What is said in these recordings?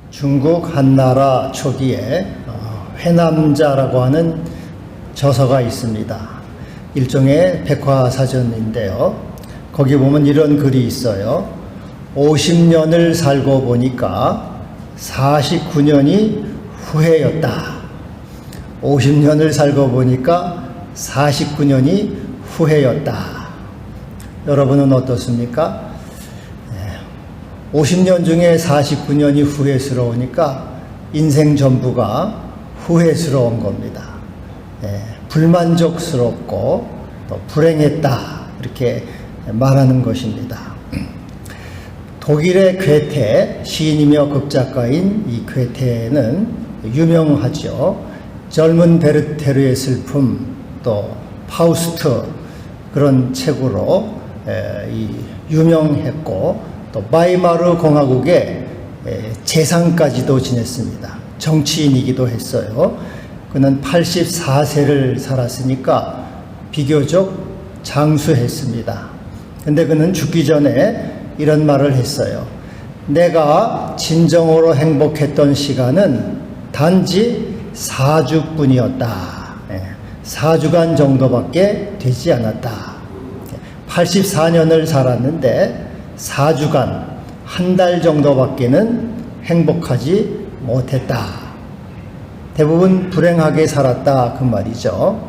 중국 한나라 초기에 회남자라고 하는 저서가 있습니다. 일종의 백과사전인데요. 거기 보면 이런 글이 있어요. 50년을 살고 보니까 49년이 후회였다. 50년을 살고 보니까 49년이 후회였다. 여러분은 어떻습니까? 50년 중에 49년이 후회스러우니까 인생 전부가 후회스러운 겁니다. 불만족스럽고 또 불행했다 이렇게 말하는 것입니다. 독일의 괴테, 시인이며 극작가인 이 괴테는 유명하죠. 젊은 베르테르의 슬픔, 또 파우스트 그런 책으로 유명했고 또 바이마르 공화국의 재상까지도 지냈습니다. 정치인이기도 했어요. 그는 84세를 살았으니까 비교적 장수했습니다. 근데 그는 죽기 전에 이런 말을 했어요. 내가 진정으로 행복했던 시간은 단지 4주뿐이었다. 4주간 정도밖에 되지 않았다. 84년을 살았는데 4주간, 한 달 정도밖에는 행복하지 못했다. 대부분 불행하게 살았다 그 말이죠.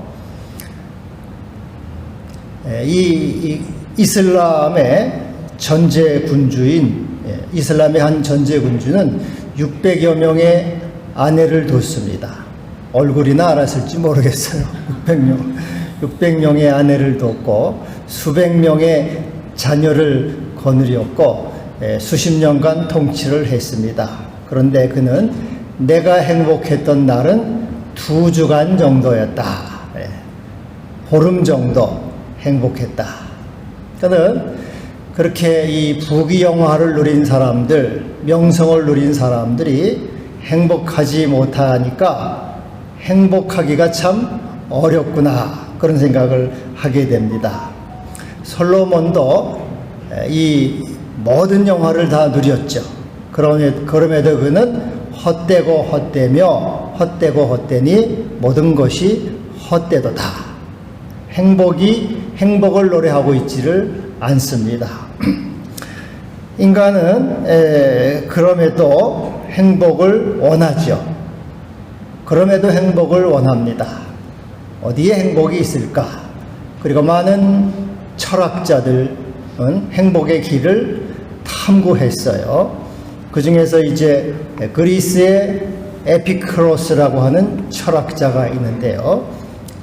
이 이슬람의 전제 군주인 이슬람의 한 전제 군주는 600여 명의 아내를 뒀습니다. 얼굴이나 알았을지 모르겠어요. 600명의 아내를 뒀고 수백 명의 자녀를 거느렸고 수십 년간 통치를 했습니다. 그런데 그는 내가 행복했던 날은 2주간 정도였다. 보름 정도 행복했다. 그는 그렇게 이 부귀영화를 누린 사람들, 명성을 누린 사람들이 행복하지 못하니까 행복하기가 참 어렵구나 그런 생각을 하게 됩니다. 솔로몬도 이 모든 영화를 다 누렸죠. 그럼에도 그는 헛되고 헛되며 헛되고 헛되니 모든 것이 헛되도다. 행복을 노래하고 있지를 않습니다. 인간은 그럼에도 행복을 원하죠. 그럼에도 행복을 원합니다. 어디에 행복이 있을까? 그리고 많은 철학자들은 행복의 길을 탐구했어요. 그 중에서 이제 그리스의 에피크로스라고 하는 철학자가 있는데요.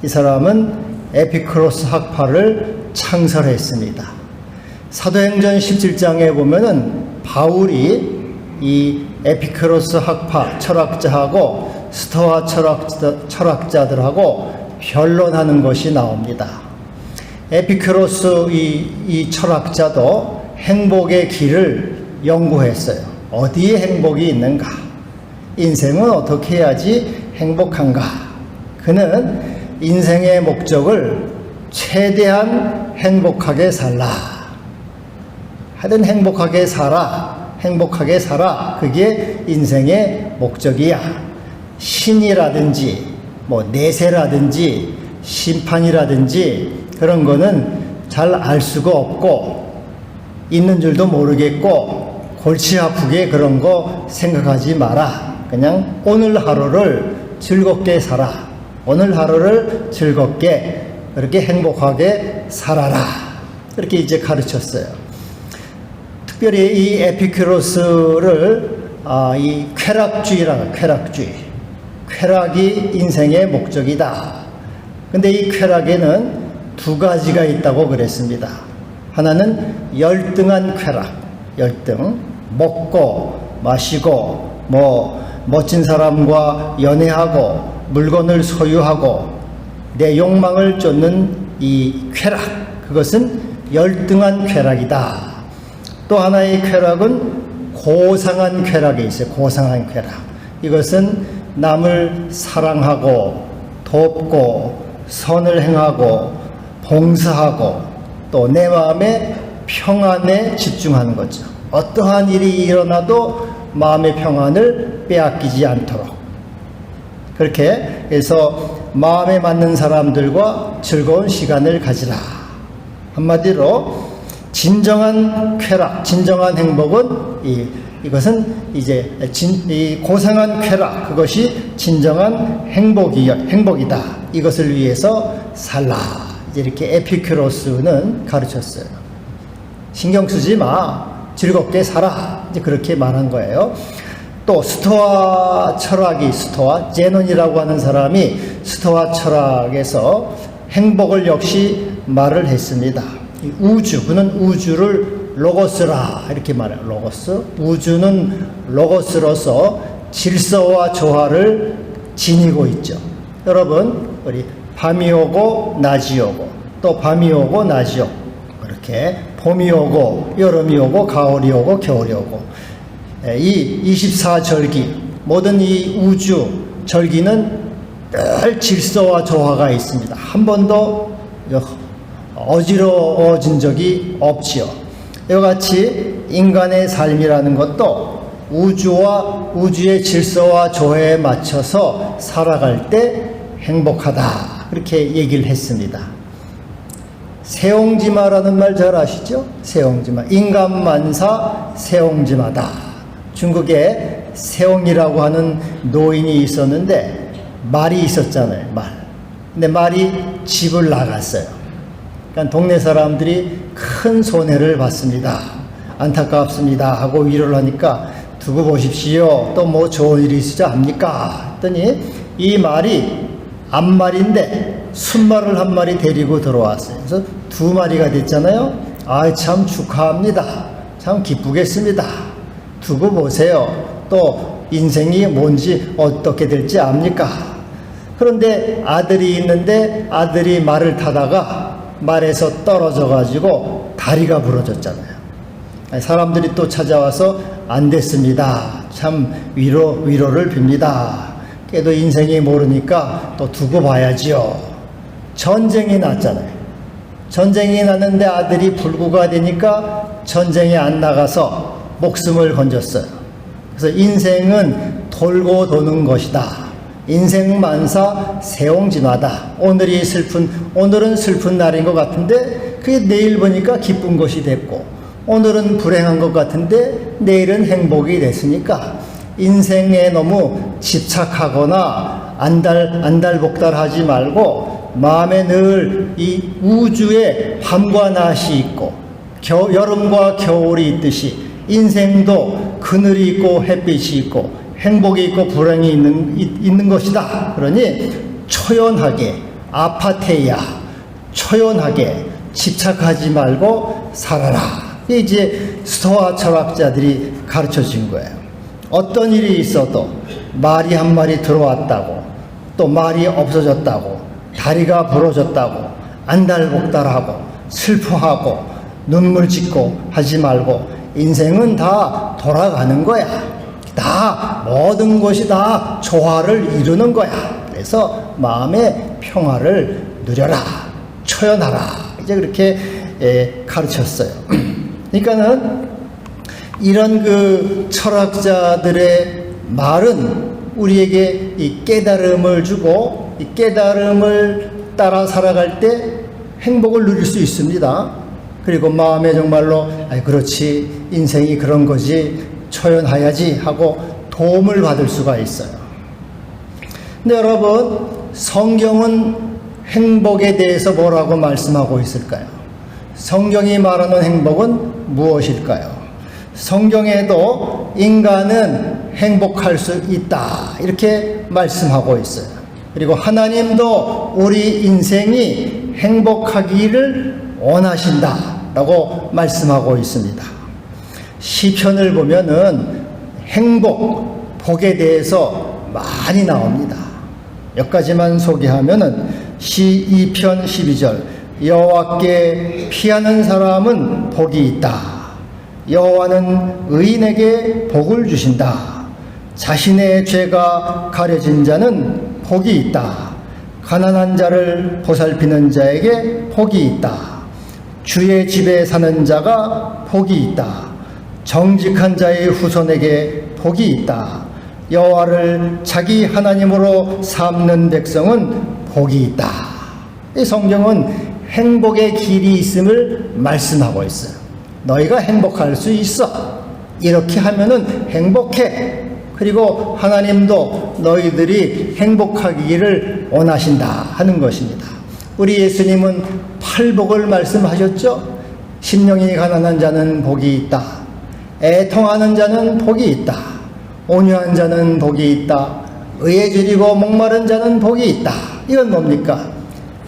이 사람은 에피크로스 학파를 창설했습니다. 사도행전 17장에 보면은 바울이 이 에피크로스 학파 철학자하고 스토아 철학자들하고 변론하는 것이 나옵니다. 에피크로스 이 철학자도 행복의 길을 연구했어요. 어디에 행복이 있는가? 인생은 어떻게 해야지 행복한가? 그는 인생의 목적을 최대한 행복하게 살라. 하여튼 행복하게 살아. 행복하게 살아. 그게 인생의 목적이야. 신이라든지 내세라든지 심판이라든지 그런 거는 잘 알 수가 없고 있는 줄도 모르겠고 골치 아프게 그런 거 생각하지 마라. 그냥 오늘 하루를 즐겁게 살아. 오늘 하루를 즐겁게 그렇게 행복하게 살아라. 이렇게 이제 가르쳤어요. 특별히 이 에피큐로스를 이 쾌락주의라는 쾌락이 인생의 목적이다. 근데 이 쾌락에는 두 가지가 있다고 그랬습니다. 하나는 열등한 쾌락, 열등, 먹고 마시고 멋진 사람과 연애하고 물건을 소유하고 내 욕망을 쫓는 이 쾌락, 그것은 열등한 쾌락이다. 또 하나의 쾌락은 고상한 쾌락이 있어요. 고상한 쾌락. 이것은 남을 사랑하고 돕고 선을 행하고 봉사하고 또 내 마음의 평안에 집중하는 거죠. 어떠한 일이 일어나도 마음의 평안을 빼앗기지 않도록. 그렇게 해서 마음에 맞는 사람들과 즐거운 시간을 가지라. 한마디로 진정한 쾌락, 진정한 행복은 이것은 이제 이 고상한 쾌락, 그것이 진정한 행복이다. 이것을 위해서 살라. 이제 이렇게 에피큐로스는 가르쳤어요. 신경 쓰지 마. 즐겁게 살아. 이제 그렇게 말한 거예요. 또 스토아 철학이, 스토아 제논이라고 하는 사람이 스토아 철학에서 행복을 역시 말을 했습니다. 우주, 그는 우주를 로고스라 이렇게 말해요. 로고스. 우주는 로고스로서 질서와 조화를 지니고 있죠. 여러분, 우리 밤이 오고 낮이 오고 또 밤이 오고 낮이 오고 그렇게 봄이 오고 여름이 오고 가을이 오고 겨울이 오고 이 24절기 모든 이 우주 절기는 늘 질서와 조화가 있습니다. 한 번도 어지러워진 적이 없지요. 이와 같이 인간의 삶이라는 것도 우주와 우주의 질서와 조화에 맞춰서 살아갈 때 행복하다. 그렇게 얘기를 했습니다. 세옹지마라는 말 잘 아시죠? 세옹지마. 인간만사 세옹지마다. 중국에 세옹이라고 하는 노인이 있었는데 말이 있었잖아요. 말. 근데 말이 집을 나갔어요. 그러니까 동네 사람들이 큰 손해를 봤습니다. 안타깝습니다 하고 위로를 하니까 두고 보십시오. 또 뭐 좋은 일이 있으자 합니까? 했더니 이 말이 암말인데 순말을 한 마리 데리고 들어왔어요. 그래서 두 마리가 됐잖아요. 아, 참 축하합니다. 참 기쁘겠습니다. 두고 보세요. 또 인생이 뭔지 어떻게 될지 압니까? 그런데 아들이 있는데 아들이 말을 타다가 말에서 떨어져 가지고 다리가 부러졌잖아요. 사람들이 또 찾아와서 안 됐습니다. 참 위로를 빕니다. 걔도 인생이 모르니까 또 두고 봐야지요. 전쟁이 났잖아요. 전쟁이 났는데 아들이 불구가 되니까 전쟁에 안 나가서 목숨을 건졌어요. 그래서 인생은 돌고 도는 것이다. 인생만사 세옹지마다. 오늘은 슬픈 날인 것 같은데 그게 내일 보니까 기쁜 것이 됐고, 오늘은 불행한 것 같은데 내일은 행복이 됐으니까 인생에 너무 집착하거나 안달복달하지 말고 마음에 늘 이 우주에 밤과 낮이 있고 여름과 겨울이 있듯이 인생도 그늘이 있고 햇빛이 있고 행복이 있고 불행이 있는 것이다. 그러니 초연하게 아파테야 초연하게 집착하지 말고 살아라. 이게 이제 스토아 철학자들이 가르쳐 준 거예요. 어떤 일이 있어도 말이 한 마리 들어왔다고 또 말이 없어졌다고 다리가 부러졌다고 안달복달하고 슬퍼하고 눈물 짓고 하지 말고 인생은 다 돌아가는 거야. 다 모든 것이 다 조화를 이루는 거야. 그래서 마음의 평화를 누려라. 초연하라. 이제 그렇게 가르쳤어요. 그러니까는 이런 그 철학자들의 말은 우리에게 이 깨달음을 주고 이 깨달음을 따라 살아갈 때 행복을 누릴 수 있습니다. 그리고 마음에 정말로 그렇지 인생이 그런 거지 초연해야지 하고 도움을 받을 수가 있어요. 근데 여러분, 성경은 행복에 대해서 뭐라고 말씀하고 있을까요? 성경이 말하는 행복은 무엇일까요? 성경에도 인간은 행복할 수 있다 이렇게 말씀하고 있어요. 그리고 하나님도 우리 인생이 행복하기를 원하신다 라고 말씀하고 있습니다. 시편을 보면은 행복, 복에 대해서 많이 나옵니다. 몇 가지만 소개하면은 시 2편 12절 여호와께 피하는 사람은 복이 있다. 여호와는 의인에게 복을 주신다. 자신의 죄가 가려진 자는 복이 있다. 가난한 자를 보살피는 자에게 복이 있다. 주의 집에 사는 자가 복이 있다. 정직한 자의 후손에게 복이 있다. 여호와를 자기 하나님으로 삼는 백성은 복이 있다. 이 성경은 행복의 길이 있음을 말씀하고 있어요. 너희가 행복할 수 있어. 이렇게 하면은 행복해. 그리고 하나님도 너희들이 행복하기를 원하신다 하는 것입니다. 우리 예수님은 팔복을 말씀하셨죠. 심령이 가난한 자는 복이 있다. 애통하는 자는 복이 있다. 온유한 자는 복이 있다. 의에 줄이고 목마른 자는 복이 있다. 이건 뭡니까?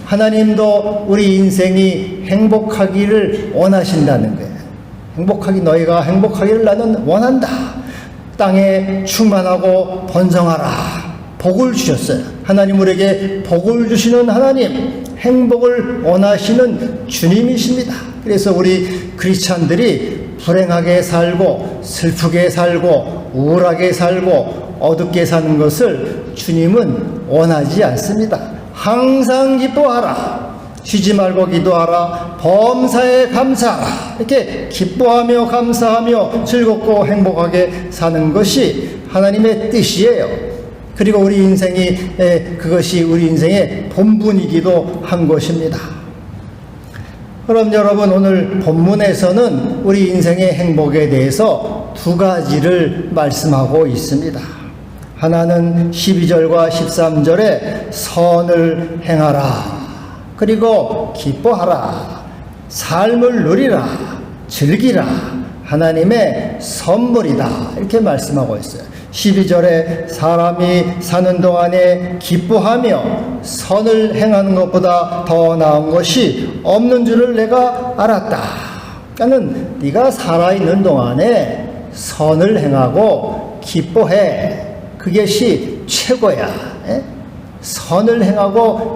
하나님도 우리 인생이 행복하기를 원하신다는 거예요. 너희가 행복하기를 나는 원한다. 땅에 충만하고 번성하라. 복을 주셨어요. 하나님 우리에게 복을 주시는 하나님, 행복을 원하시는 주님이십니다. 그래서 우리 크리스찬들이 불행하게 살고 슬프게 살고 우울하게 살고 어둡게 사는 것을 주님은 원하지 않습니다. 항상 기뻐하라. 쉬지 말고 기도하라. 범사에 감사하라. 이렇게 기뻐하며 감사하며 즐겁고 행복하게 사는 것이 하나님의 뜻이에요. 그리고 우리 인생이 그것이 우리 인생의 본분이기도 한 것입니다. 그럼 여러분, 오늘 본문에서는 우리 인생의 행복에 대해서 두 가지를 말씀하고 있습니다. 하나는 12절과 13절에 선을 행하라. 그리고 기뻐하라. 삶을 누리라. 즐기라. 하나님의 선물이다. 이렇게 말씀하고 있어요. 12절에 사람이 사는 동안에 기뻐하며 선을 행하는 것보다 더 나은 것이 없는 줄을 내가 알았다. 그러니까 네가 살아있는 동안에 선을 행하고 기뻐해. 그것이 최고야. 선을 행하고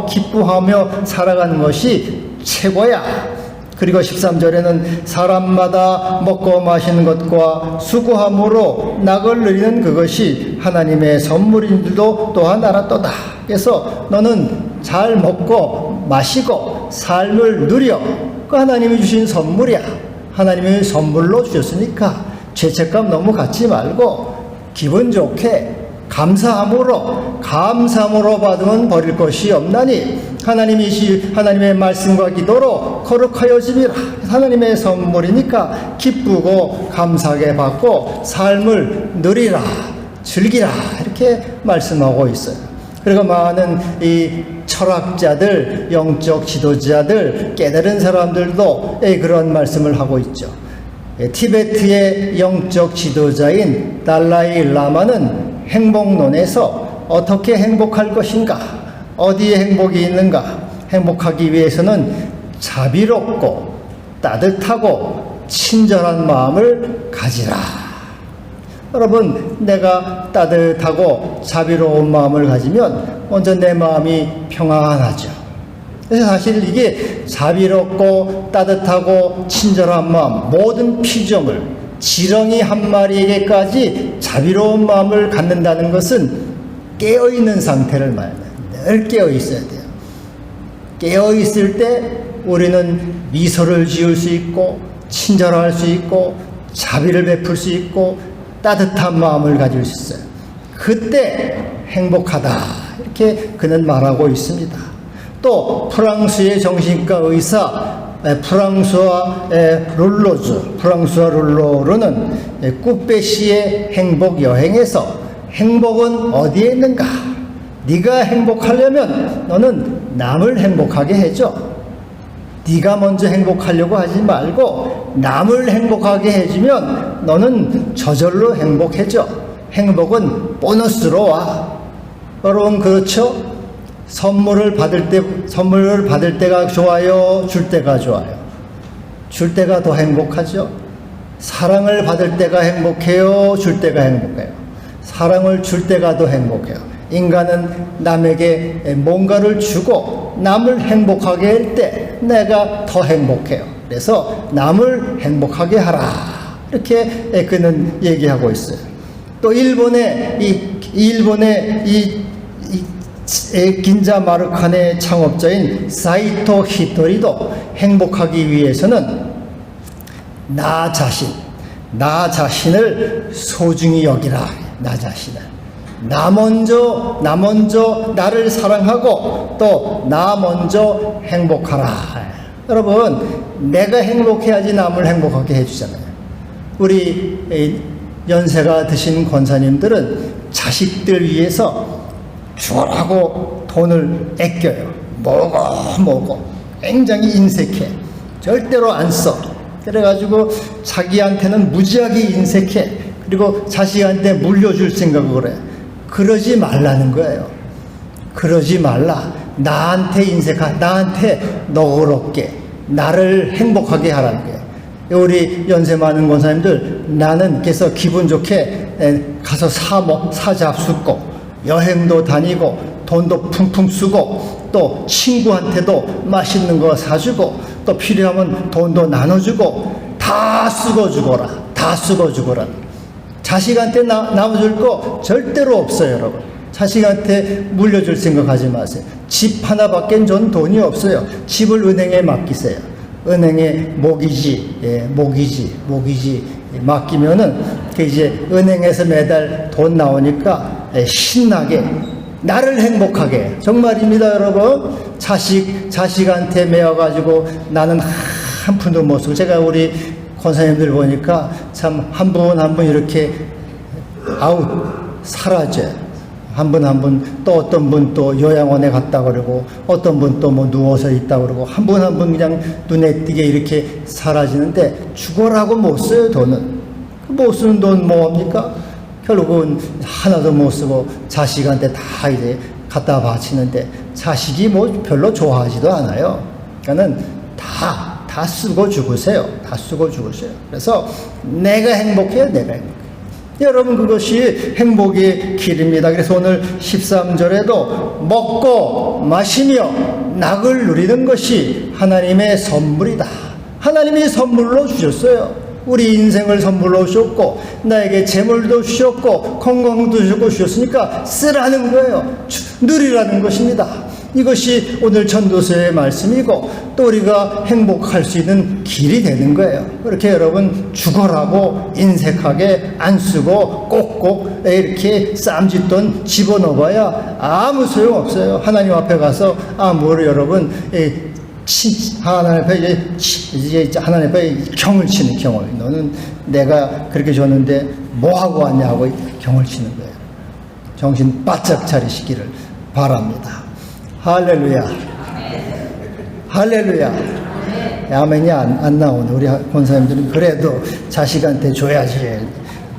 기뻐하며 살아가는 것이 최고야. 그리고 13절에는 사람마다 먹고 마시는 것과 수고함으로 낙을 누리는 그것이 하나님의 선물인 줄도 또한 알았도다. 그래서 너는 잘 먹고 마시고 삶을 누려. 그 하나님이 주신 선물이야. 하나님이 선물로 주셨으니까 죄책감 너무 갖지 말고 기분 좋게 감사함으로 받으면 버릴 것이 없나니 하나님의 말씀과 기도로 거룩하여 지니라. 하나님의 선물이니까 기쁘고 감사하게 받고 삶을 누리라, 즐기라 이렇게 말씀하고 있어요. 그리고 많은 이 철학자들, 영적 지도자들, 깨달은 사람들도 그런 말씀을 하고 있죠. 티베트의 영적 지도자인 달라이 라마는 행복론에서 어떻게 행복할 것인가, 어디에 행복이 있는가, 행복하기 위해서는 자비롭고 따뜻하고 친절한 마음을 가지라. 여러분, 내가 따뜻하고 자비로운 마음을 가지면 먼저 내 마음이 평안하죠. 그래서 사실 이게 자비롭고 따뜻하고 친절한 마음, 모든 피조물, 지렁이 한 마리에게까지 자비로운 마음을 갖는다는 것은 깨어있는 상태를 말합니다. 늘 깨어있어야 돼요. 깨어있을 때 우리는 미소를 지을 수 있고 친절할 수 있고 자비를 베풀 수 있고 따뜻한 마음을 가질 수 있어요. 그때 행복하다 이렇게 그는 말하고 있습니다. 또 프랑스의 정신과 의사 프랑스와 룰로르는 꾸페시의 행복 여행에서 행복은 어디에 있는가? 네가 행복하려면 너는 남을 행복하게 해줘. 네가 먼저 행복하려고 하지 말고 남을 행복하게 해주면 너는 저절로 행복해져. 행복은 보너스로 와. 여러분 그렇죠? 선물을 받을 때가 좋아요? 줄 때가 좋아요? 줄 때가 더 행복하죠? 사랑을 받을 때가 행복해요? 줄 때가 행복해요? 사랑을 줄 때가 더 행복해요. 인간은 남에게 뭔가를 주고 남을 행복하게 할 때 내가 더 행복해요. 그래서 남을 행복하게 하라. 이렇게 그는 얘기하고 있어요. 또 일본의 긴자 마르칸의 창업자인 사이토 히토리도 행복하기 위해서는 나 자신, 나 자신을 소중히 여기라. 나 자신을. 나 먼저 나를 사랑하고 또 나 먼저 행복하라. 여러분, 내가 행복해야지 남을 행복하게 해주잖아요. 우리 연세가 드신 권사님들은 자식들 위해서 죽으라고 돈을 아껴요. 먹어. 굉장히 인색해. 절대로 안 써. 그래가지고 자기한테는 무지하게 인색해. 그리고 자식한테 물려줄 생각을 해. 그러지 말라는 거예요. 그러지 말라. 나한테 나한테 너그럽게, 나를 행복하게 하라는 거예요. 우리 연세 많은 권사님들, 나는 그래서 기분 좋게 가서 사 잡숫고, 여행도 다니고, 돈도 풍풍 쓰고, 또 친구한테도 맛있는 거 사주고, 또 필요하면 돈도 나눠주고, 다 쓰고 죽어라. 다 쓰고 죽어라. 자식한테 나눠줄 거 절대로 없어요, 여러분. 자식한테 물려줄 생각하지 마세요. 집 하나밖엔 전 돈이 없어요. 집을 은행에 맡기세요. 은행에 모기지 맡기면은 그 이제 은행에서 매달 돈 나오니까 신나게 나를 행복하게. 정말입니다, 여러분. 자식한테 매어가지고 나는 한 푼도 못 쓰고. 제가 우리 권사님들 보니까 참 한 분 한 분 이렇게 사라져요. 한 분 또 어떤 분 또 요양원에 갔다 그러고, 어떤 분 또 뭐 누워서 있다 그러고, 한 분 그냥 눈에 띄게 이렇게 사라지는데, 죽어라고 못 써요. 돈은 못 쓰는 돈 뭐합니까? 결국은 하나도 못 쓰고 자식한테 다 이제 갖다 바치는데, 자식이 뭐 별로 좋아하지도 않아요. 그러니까는 다 쓰고 죽으세요. 다 쓰고 죽으세요. 그래서 내가 행복해요. 내가 행복해. 여러분, 그것이 행복의 길입니다. 그래서 오늘 13절에도 먹고 마시며 낙을 누리는 것이 하나님의 선물이다. 하나님이 선물로 주셨어요. 우리 인생을 선물로 주셨고, 나에게 재물도 주셨고, 건강도 주셨으니까 쓰라는 거예요. 누리라는 것입니다. 이것이 오늘 전도서의 말씀이고, 또 우리가 행복할 수 있는 길이 되는 거예요. 그렇게 여러분, 죽어라고 인색하게 안 쓰고 꼭꼭 이렇게 쌈짓돈 집어넣어봐야 아무 소용 없어요. 하나님 앞에 가서 아무리 여러분 하나님 앞에 이제 하나님 앞에 경을 치는 경을. 너는 내가 그렇게 줬는데 뭐 하고 왔냐고 경을 치는 거예요. 정신 바짝 차리시기를 바랍니다. 할렐루야. 할렐루야. 아멘이 안 나오네. 우리 권사님들은 그래도 자식한테 줘야지.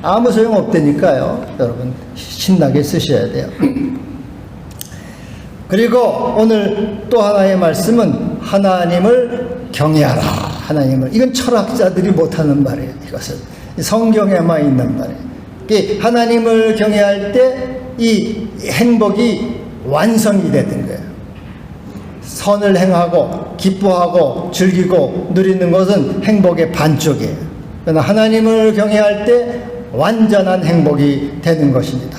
아무 소용 없다니까요. 여러분, 신나게 쓰셔야 돼요. 그리고 오늘 또 하나의 말씀은 하나님을 경외하라. 하나님을. 이건 철학자들이 못하는 말이에요. 이것은 성경에만 있는 말이에요. 하나님을 경외할 때 이 행복이 완성이 되는 거예요. 선을 행하고 기뻐하고 즐기고 누리는 것은 행복의 반쪽이에요. 그러나 하나님을 경외할 때 완전한 행복이 되는 것입니다.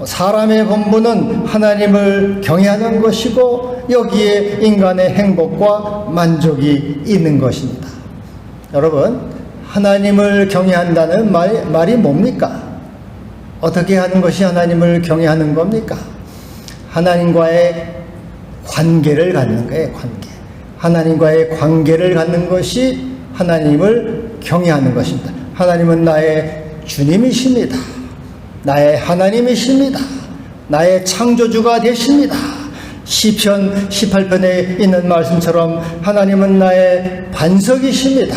사람의 본분은 하나님을 경외하는 것이고, 여기에 인간의 행복과 만족이 있는 것입니다. 여러분, 하나님을 경외한다는 말이 뭡니까? 어떻게 하는 것이 하나님을 경외하는 겁니까? 하나님과의 관계를 갖는 거예요. 관계. 하나님과의 관계를 갖는 것이 하나님을 경외하는 것입니다. 하나님은 나의 주님이십니다. 나의 하나님이십니다. 나의 창조주가 되십니다. 시편 18편에 있는 말씀처럼 하나님은 나의 반석이십니다.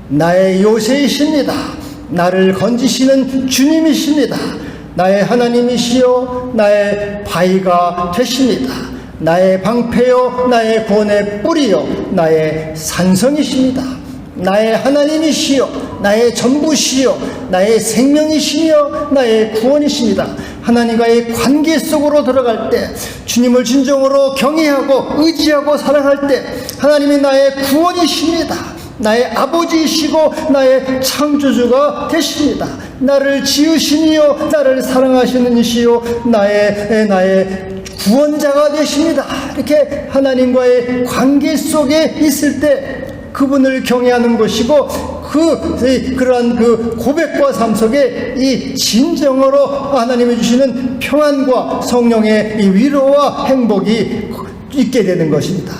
나의 요새이십니다. 나를 건지시는 주님이십니다. 나의 하나님이시여 나의 바위가 되십니다. 나의 방패요 나의 구원의 뿌리요 나의 산성이십니다. 나의 하나님이시여 나의 전부시여 나의 생명이시며 나의 구원이십니다. 하나님과의 관계 속으로 들어갈 때, 주님을 진정으로 경외하고 의지하고 사랑할 때 하나님이 나의 구원이십니다. 나의 아버지이시고 나의 창조주가 되십니다. 나를 지으시니요 나를 사랑하시는 이시요 나의 구원자가 되십니다. 이렇게 하나님과의 관계 속에 있을 때 그분을 경외하는 것이고 그러한 그 고백과 삶 속에 이 진정으로 하나님이 주시는 평안과 성령의 이 위로와 행복이 있게 되는 것입니다.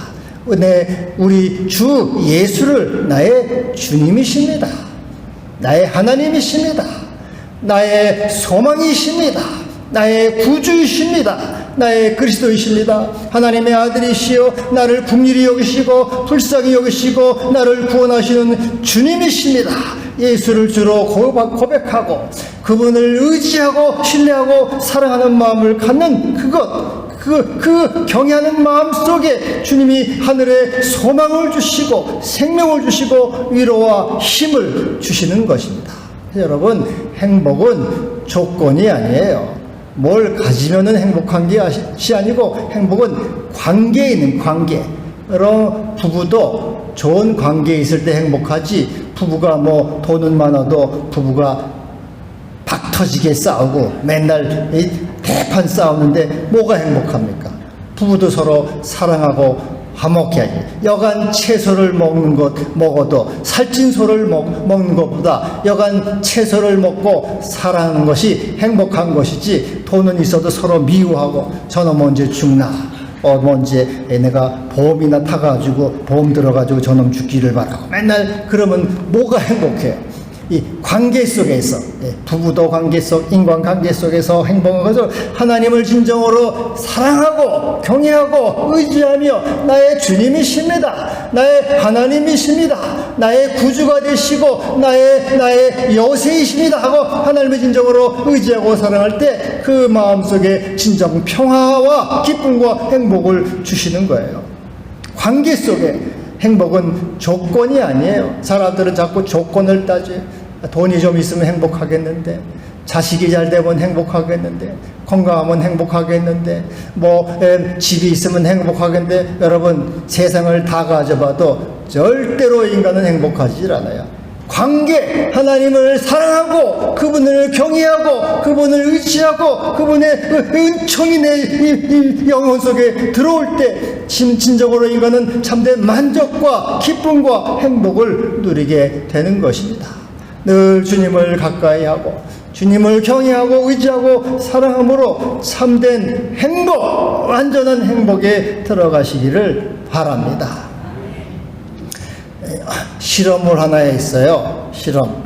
우리 주 예수를 나의 주님이십니다. 나의 하나님이십니다. 나의 소망이십니다. 나의 구주이십니다. 나의 그리스도이십니다. 하나님의 아들이시여 나를 긍휼히 여기시고 불쌍히 여기시고 나를 구원하시는 주님이십니다. 예수를 주로 고백하고 그분을 의지하고 신뢰하고 사랑하는 마음을 갖는 그 경외하는 마음 속에 주님이 하늘에 소망을 주시고 생명을 주시고 위로와 힘을 주시는 것입니다. 여러분, 행복은 조건이 아니에요. 뭘 가지면은 행복한 것이 아니고 행복은 관계에 있는 관계. 여러분, 부부도 좋은 관계에 있을 때 행복하지, 부부가 뭐 돈은 많아도 부부가 박 터지게 싸우고 맨날 대판 싸우는데 뭐가 행복합니까? 부부도 서로 사랑하고 화목해야지. 여간 채소를 먹어도 살찐 소를 먹는 것보다 여간 채소를 먹고 사랑하는 것이 행복한 것이지, 돈은 있어도 서로 미워하고 저놈 언제 죽나, 언제 내가 보험이나 타가지고 보험 들어가지고 저놈 죽기를 바라고 맨날 그러면 뭐가 행복해요? 이 관계 속에서, 부부도 관계 속, 인간관계 속에서 행복한 것을 하나님을 진정으로 사랑하고 경외하고 의지하며 나의 주님이십니다. 나의 하나님이십니다. 나의 구주가 되시고 나의 여세이십니다 하고 하나님을 진정으로 의지하고 사랑할 때 그 마음속에 진정 평화와 기쁨과 행복을 주시는 거예요. 관계 속에 행복은 조건이 아니에요. 사람들은 자꾸 조건을 따져요. 돈이 좀 있으면 행복하겠는데, 자식이 잘 되면 행복하겠는데, 건강하면 행복하겠는데, 집이 있으면 행복하겠는데, 여러분, 세상을 다 가져봐도 절대로 인간은 행복하지 않아요. 관계, 하나님을 사랑하고 그분을 경외하고 그분을 의지하고 그분의 은총이 내 영혼 속에 들어올 때 진정으로 인간은 참된 만족과 기쁨과 행복을 누리게 되는 것입니다. 늘 주님을 가까이 하고 주님을 경외하고 의지하고 사랑함으로 참된 행복, 완전한 행복에 들어가시기를 바랍니다. 실험을 하나 했어요. 실험.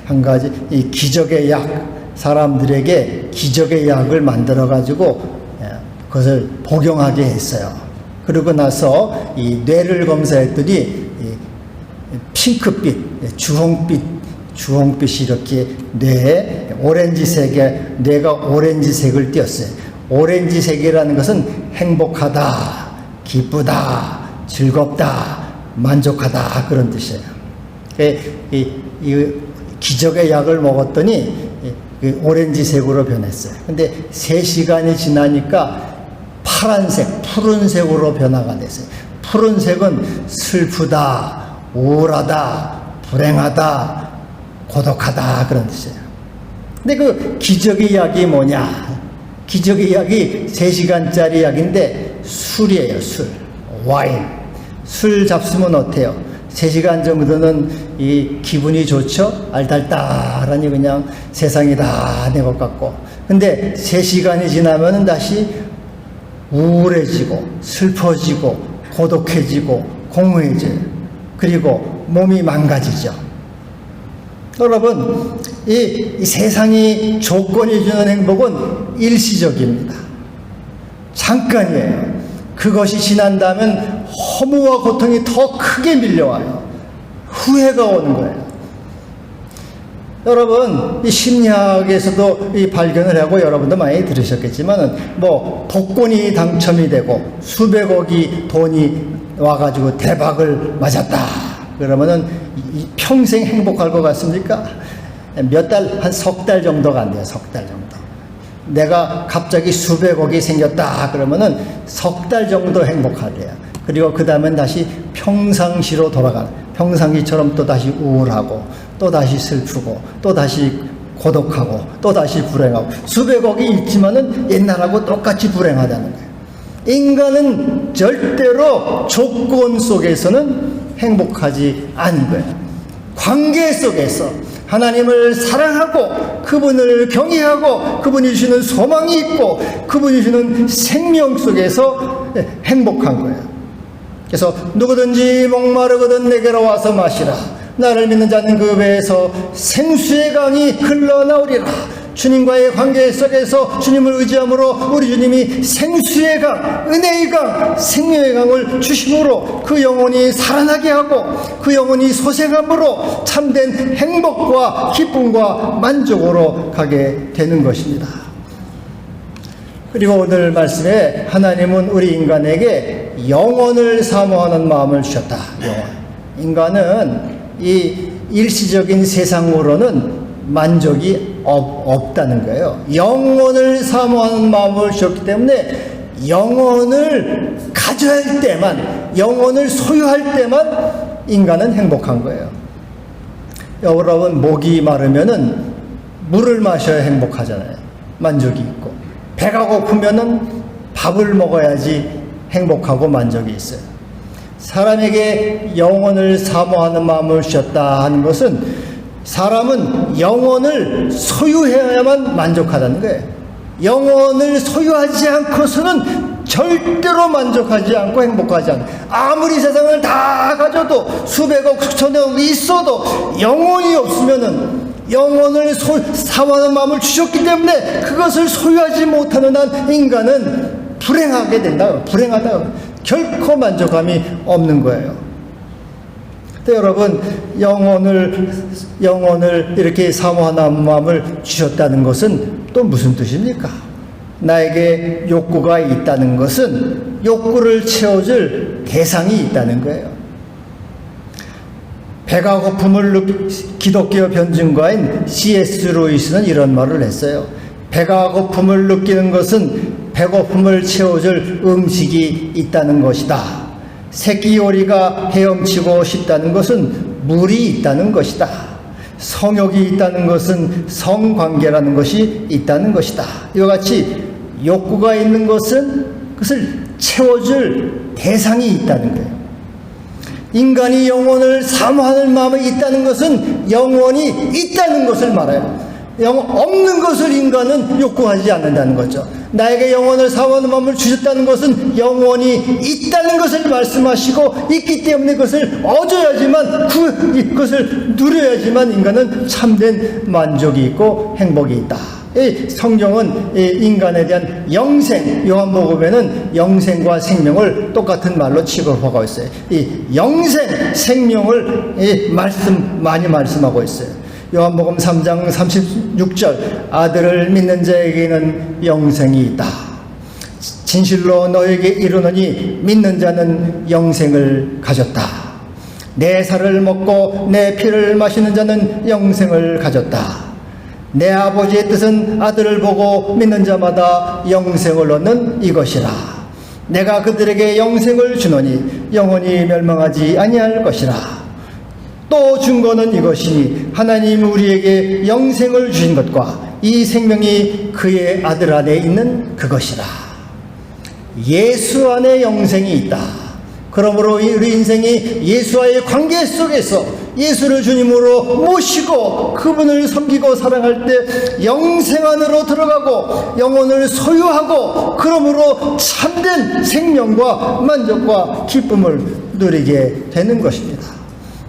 한 가지, 이 기적의 약, 사람들에게 기적의 약을 만들어 가지고 그것을 복용하게 했어요. 그러고 나서 이 뇌를 검사했더니 핑크빛, 주홍빛이 이렇게 뇌에 오렌지색의 뇌가 오렌지색을 띄었어요. 오렌지색이라는 것은 행복하다, 기쁘다, 즐겁다, 만족하다, 그런 뜻이에요. 이 기적의 약을 먹었더니 오렌지색으로 변했어요. 근데 3시간이 지나니까 파란색, 푸른색으로 변화가 됐어요. 푸른색은 슬프다, 우울하다, 불행하다, 고독하다, 그런 뜻이에요. 근데 그 기적의 약이 뭐냐? 기적의 약이 3시간짜리 약인데 술이에요. 술, 와인. 술 잡수면 어때요? 3시간 정도는 이 기분이 좋죠? 알달달하니 그냥 세상이 다 내 것 같고. 근데 3시간이 지나면 다시 우울해지고 슬퍼지고 고독해지고 공허해져요. 그리고 몸이 망가지죠. 여러분, 이 세상이 조건이 주는 행복은 일시적입니다. 잠깐이에요. 그것이 지난다면 허무와 고통이 더 크게 밀려와요. 후회가 오는 거예요. 여러분, 이 심리학에서도 이 발견을 하고 여러분도 많이 들으셨겠지만, 복권이 당첨이 되고 수백억이 돈이 와가지고 대박을 맞았다. 그러면은 평생 행복할 것 같습니까? 몇 달, 한 3달 정도가 안 돼요. 3달 정도. 내가 갑자기 수백억이 생겼다 그러면은 3달 정도 행복하대요. 그리고 그 다음엔 다시 평상시로 돌아가는, 평상시처럼 또 다시 우울하고 또 다시 슬프고 또 다시 고독하고 또 다시 불행하고, 수백억이 있지만은 옛날하고 똑같이 불행하다는 거예요. 인간은 절대로 조건 속에서는 행복하지 않은 거예요. 관계 속에서 하나님을 사랑하고 그분을 경외하고 그분이 주시는 소망이 있고 그분이 주시는 생명 속에서 행복한 거예요. 그래서 누구든지 목마르거든 내게로 와서 마시라. 나를 믿는 자는 그 배에서 생수의 강이 흘러나오리라. 주님과의 관계 속에서 주님을 의지함으로 우리 주님이 생수의 강, 은혜의 강, 생명의 강을 주심으로 그 영혼이 살아나게 하고 그 영혼이 소생함으로 참된 행복과 기쁨과 만족으로 가게 되는 것입니다. 그리고 오늘 말씀에 하나님은 우리 인간에게 영혼을 사모하는 마음을 주셨다. 영혼. 인간은 이 일시적인 세상으로는 만족이 없다는 거예요. 영혼을 사모하는 마음을 주셨기 때문에 영혼을 가져야 할 때만, 영혼을 소유할 때만 인간은 행복한 거예요. 여러분, 목이 마르면은 물을 마셔야 행복하잖아요. 만족이 있고. 배가 고프면은 밥을 먹어야지 행복하고 만족이 있어요. 사람에게 영혼을 사모하는 마음을 주셨다 하는 것은 사람은 영혼을 소유해야만 만족하다는 거예요. 영혼을 소유하지 않고서는 절대로 만족하지 않고 행복하지 않아요. 아무리 세상을 다 가져도 수백억 수천억 있어도 영혼이 없으면은 영혼을 사모하는 마음을 주셨기 때문에 그것을 소유하지 못하는 한 인간은 불행하게 된다. 불행하다. 결코 만족감이 없는 거예요. 근데 여러분, 영혼을 이렇게 사모하는 마음을 주셨다는 것은 또 무슨 뜻입니까? 나에게 욕구가 있다는 것은 욕구를 채워줄 대상이 있다는 거예요. 배가 고픔을 기독교 변증가인 C.S. 루이스는 이런 말을 했어요. 배가 고픔을 느끼는 것은 배고픔을 채워줄 음식이 있다는 것이다. 새끼 요리가 헤엄치고 싶다는 것은 물이 있다는 것이다. 성욕이 있다는 것은 성관계라는 것이 있다는 것이다. 이와 같이 욕구가 있는 것은 그것을 채워줄 대상이 있다는 거예요. 인간이 영혼을 사모하는 마음이 있다는 것은 영혼이 있다는 것을 말해요. 없는 것을 인간은 욕구하지 않는다는 거죠. 나에게 영혼을 사모하는 마음을 주셨다는 것은 영혼이 있다는 것을 말씀하시고 있기 때문에 그것을 얻어야지만 그것을 누려야지만 인간은 참된 만족이 있고 행복이 있다. 이 성경은 인간에 대한 영생, 요한복음에는 영생과 생명을 똑같은 말로 취급하고 있어요. 이 영생, 생명을 많이 말씀하고 있어요. 요한복음 3장 36절 아들을 믿는 자에게는 영생이 있다. 진실로 너에게 이르노니 믿는 자는 영생을 가졌다. 내 살을 먹고 내 피를 마시는 자는 영생을 가졌다. 내 아버지의 뜻은 아들을 보고 믿는 자마다 영생을 얻는 이것이라. 내가 그들에게 영생을 주노니 영원히 멸망하지 아니할 것이라. 또 증거는 이것이니 하나님이 우리에게 영생을 주신 것과 이 생명이 그의 아들 안에 있는 그것이라. 예수 안에 영생이 있다. 그러므로 우리 인생이 예수와의 관계 속에서 예수를 주님으로 모시고 그분을 섬기고 사랑할 때 영생 안으로 들어가고 영혼을 소유하고 그러므로 참된 생명과 만족과 기쁨을 누리게 되는 것입니다.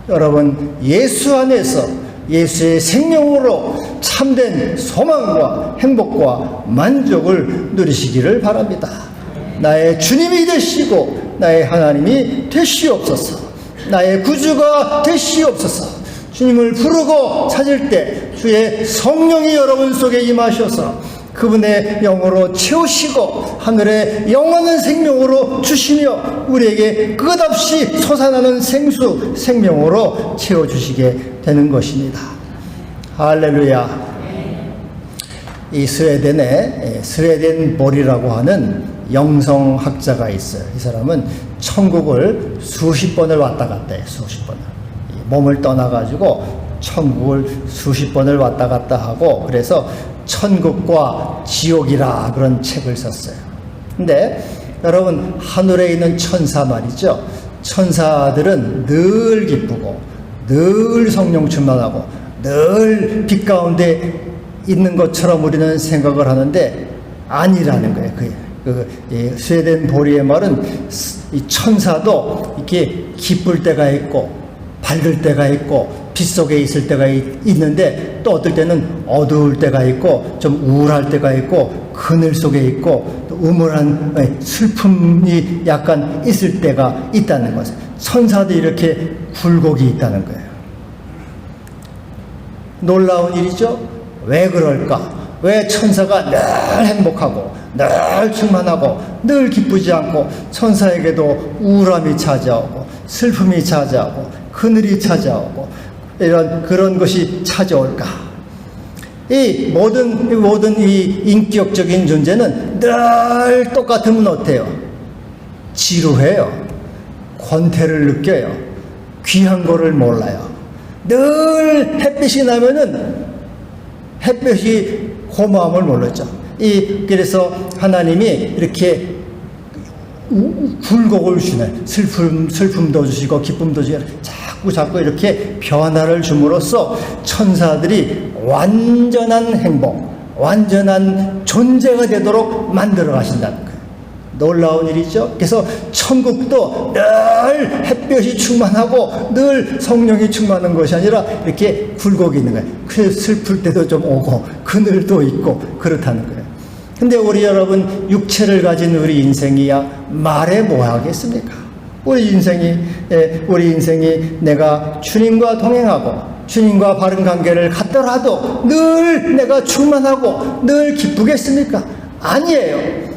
여러분, 예수 안에서 예수의 생명으로 참된 소망과 행복과 만족을 누리시기를 바랍니다. 나의 주님이 되시고 나의 하나님이 되시옵소서. 나의 구주가 되시옵소서. 주님을 부르고 찾을 때 주의 성령이 여러분 속에 임하셔서 그분의 영으로 채우시고 하늘의 영원한 생명으로 주시며 우리에게 끝없이 솟아나는 생수, 생명으로 채워주시게 되는 것입니다. 할렐루야. 이 스웨덴 볼이라고 하는 영성학자가 있어요. 이 사람은 천국을 수십 번을 왔다 갔다 해요. 수십 번을. 몸을 떠나가지고 천국을 수십 번을 왔다 갔다 하고 그래서 천국과 지옥이라 그런 책을 썼어요. 근데 여러분, 하늘에 있는 천사 말이죠. 천사들은 늘 기쁘고 늘 성령 충만하고 늘 빛 가운데 있는 것처럼 우리는 생각을 하는데 아니라는 거예요. 스웨덴 보리의 말은 이 천사도 이렇게 기쁠 때가 있고 밝을 때가 있고 빛 속에 있을 때가 있는데 또 어떨 때는 어두울 때가 있고 좀 우울할 때가 있고 그늘 속에 있고 또 우물한 슬픔이 약간 있을 때가 있다는 것을 천사도 이렇게 굴곡이 있다는 거예요. 놀라운 일이죠. 왜 그럴까? 왜 천사가 늘 행복하고 늘 충만하고 늘 기쁘지 않고 천사에게도 우울함이 찾아오고 슬픔이 찾아오고 그늘이 찾아오고 그런 것이 찾아올까? 이 모든 이 인격적인 존재는 늘 똑같으면 어때요? 지루해요. 권태를 느껴요. 귀한 거를 몰라요. 늘 햇빛이 나면은 햇볕이 고마움을 몰랐죠. 그래서 하나님이 이렇게 굴곡을 주시네. 슬픔도 주시고 기쁨도 주시고 자꾸 이렇게 변화를 줌으로써 천사들이 완전한 행복, 완전한 존재가 되도록 만들어 가신다는 거예요. 놀라운 일이죠. 그래서 천국도 늘 햇볕이 충만하고 늘 성령이 충만한 것이 아니라 이렇게 굴곡이 있는 거예요. 그래서 슬플 때도 좀 오고 그늘도 있고 그렇다는 거예요. 근데 우리 여러분 육체를 가진 우리 인생이야 말해 뭐 하겠습니까? 우리 인생이 내가 주님과 동행하고 주님과 바른 관계를 갖더라도 늘 내가 충만하고 늘 기쁘겠습니까? 아니에요.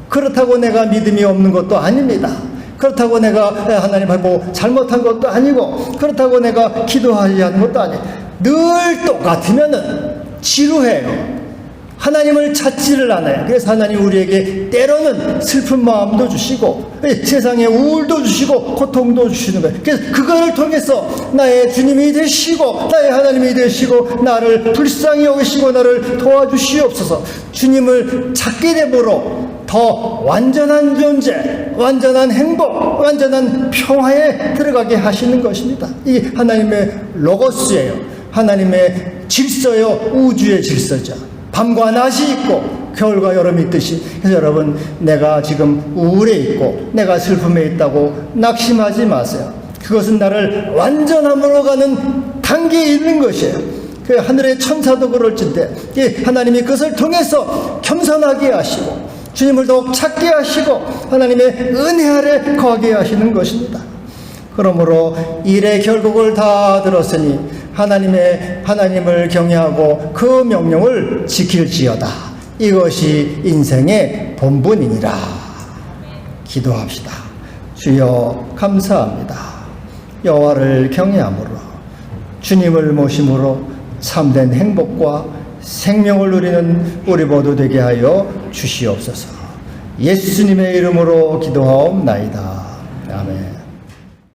그렇다고 내가 믿음이 없는 것도 아닙니다. 그렇다고 내가 하나님 앞에 잘못한 것도 아니고 그렇다고 내가 기도하지 않는 것도 아니에요. 늘 똑같으면은 지루해요. 하나님을 찾지를 않아요. 그래서 하나님 우리에게 때로는 슬픈 마음도 주시고 세상에 우울도 주시고 고통도 주시는 거예요. 그래서 그걸 통해서 나의 주님이 되시고 나의 하나님이 되시고 나를 불쌍히 여기시고 나를 도와주시옵소서. 주님을 찾게 되므로 더 완전한 존재, 완전한 행복, 완전한 평화에 들어가게 하시는 것입니다. 이게 하나님의 로고스예요. 하나님의 질서요. 우주의 질서죠. 밤과 낮이 있고 겨울과 여름이 있듯이. 그래서 여러분 내가 지금 우울에 있고 내가 슬픔에 있다고 낙심하지 마세요. 그것은 나를 완전함으로 가는 단계에 있는 것이에요. 그 하늘의 천사도 그럴진데 하나님이 그것을 통해서 겸손하게 하시고 주님을 더욱 찾게 하시고 하나님의 은혜 아래 거하게 하시는 것입니다. 그러므로 일의 결국을 다 들었으니 하나님을 경외하고 그 명령을 지킬지어다. 이것이 인생의 본분이니라. 기도합시다. 주여 감사합니다. 여호와를 경외함으로 주님을 모심으로 참된 행복과 생명을 누리는 우리 모두 되게 하여 주시옵소서. 예수님의 이름으로 기도하옵나이다. 아멘.